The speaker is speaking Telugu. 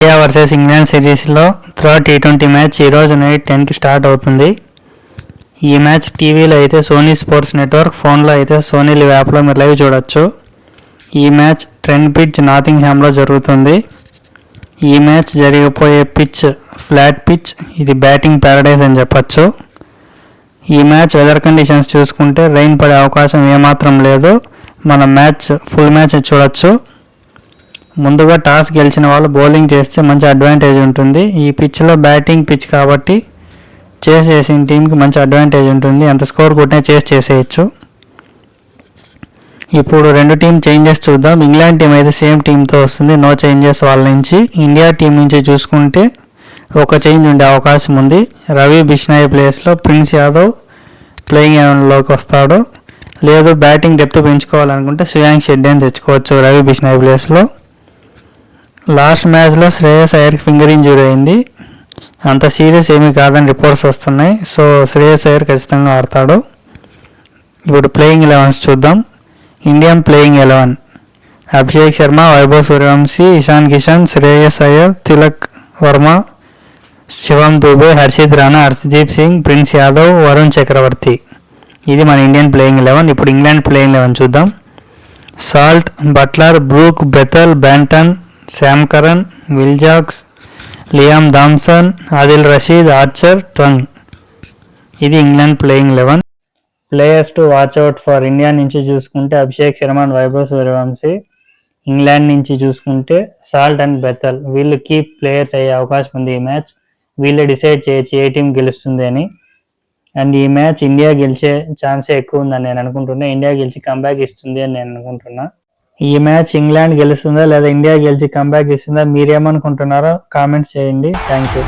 ఇండియా వర్సెస్ ఇంగ్లాండ్ సిరీస్లో థర్డ్ టీ20 మ్యాచ్ ఈరోజు నైట్ 10కి స్టార్ట్ అవుతుంది. ఈ మ్యాచ్ టీవీలో అయితే సోనీ స్పోర్ట్స్ నెట్వర్క్, ఫోన్లో అయితే సోనీ లివ్ యాప్లో మీరు లైవ్ చూడొచ్చు. ఈ మ్యాచ్ ట్రెంట్ పిచ్ నాటింగ్హామ్లో జరుగుతుంది. ఈ మ్యాచ్ జరిగిపోయే పిచ్ ఫ్లాట్ పిచ్, ఇది బ్యాటింగ్ ప్యారడైజ్ అని చెప్పచ్చు. ఈ మ్యాచ్ వెదర్ కండిషన్స్ చూసుకుంటే రెయిన్ పడే అవకాశం ఏమాత్రం లేదు. మనం ఫుల్ మ్యాచ్ చూడొచ్చు. ముందుగా టాస్ గెలిచిన వాళ్ళు బౌలింగ్ చేస్తే మంచి అడ్వాంటేజ్ ఉంటుంది. ఈ పిచ్లో బ్యాటింగ్ పిచ్ కాబట్టి చేస్ చేసిన టీంకి మంచి అడ్వాంటేజ్ ఉంటుంది. ఎంత స్కోర్ కొట్టినా చేసేయచ్చు. ఇప్పుడు రెండు టీం చేంజెస్ చూద్దాం. ఇంగ్లాండ్ టీం అయితే సేమ్ టీంతో వస్తుంది, నో చేంజెస్ వాళ్ళ నుంచి. ఇండియా టీం నుంచి చూసుకుంటే ఒక చేంజ్ ఉండే అవకాశం ఉంది. రవి బిష్నాయ్ ప్లేస్లో ప్రిన్స్ యాదవ్ ప్లేయింగ్ 11లోకి వస్తాడు. లేదు బ్యాటింగ్ డెప్త్ పెంచుకోవాలనుకుంటే శ్రేయాంక్ షెడ్డీని తెచ్చుకోవచ్చు రవి బిష్నాయ్ ప్లేస్లో. లాస్ట్ మ్యాచ్లో శ్రేయస్ అయ్యర్కి ఫింగర్ ఇంజురీ అయింది. అంత సీరియస్ ఏమీ కాదని రిపోర్ట్స్ వస్తున్నాయి. సో శ్రేయస్ అయ్యర్ ఖచ్చితంగా ఆడతాడు. ఇప్పుడు ప్లేయింగ్ 11 చూద్దాం. ఇండియన్ ప్లేయింగ్ 11: అభిషేక్ శర్మ, వైభవ్ సూర్యవంశీ, ఇషాన్ కిషన్, శ్రేయస్ అయ్యర్, తిలక్ వర్మ, శివం దుబే, హర్షిత్ రాణా, హర్షదీప్ సింగ్, ప్రిన్స్ యాదవ్, వరుణ్ చక్రవర్తి. ఇది మన ఇండియన్ ప్లేయింగ్ 11. ఇప్పుడు ఇంగ్లాండ్ ప్లేయింగ్ 11 చూద్దాం. Salt, Buttler, Brook, Bethell, Banton, Sam Curran, Will Jacks, Liam Thompson, Adil Rashid, Archer, Tongue. ఇది England playing 11. Players to watch out for India నుంచి చూసుకుంటే అభిషేక్ శర్మ అండ్ వైభవ్ సూర్యవంశీ. ఇంగ్లాండ్ నుంచి చూసుకుంటే సాల్ట్ అండ్ బెథల్. వీళ్ళు కీప్ ప్లేయర్స్ అయ్యే అవకాశం ఉంది. ఈ మ్యాచ్ వీళ్ళే డిసైడ్ చేయొచ్చు ఏ టీం గెలుస్తుంది అని. అండ్ ఈ మ్యాచ్ ఇండియా గెలిచే ఛాన్సే ఎక్కువ ఉందని నేను అనుకుంటున్నా. ఇండియా గెలిచి కంబ్యాక్ ఇస్తుంది అని నేను అనుకుంటున్నా. ఈ మ్యాచ్ ఇంగ్లాండ్ గెలుస్తుందా లేదా ఇండియా గెలిచి కంబ్యాక్ ఇస్తుందా, మీరేమనుకుంటున్నారో కామెంట్స్ చేయండి. Thank you.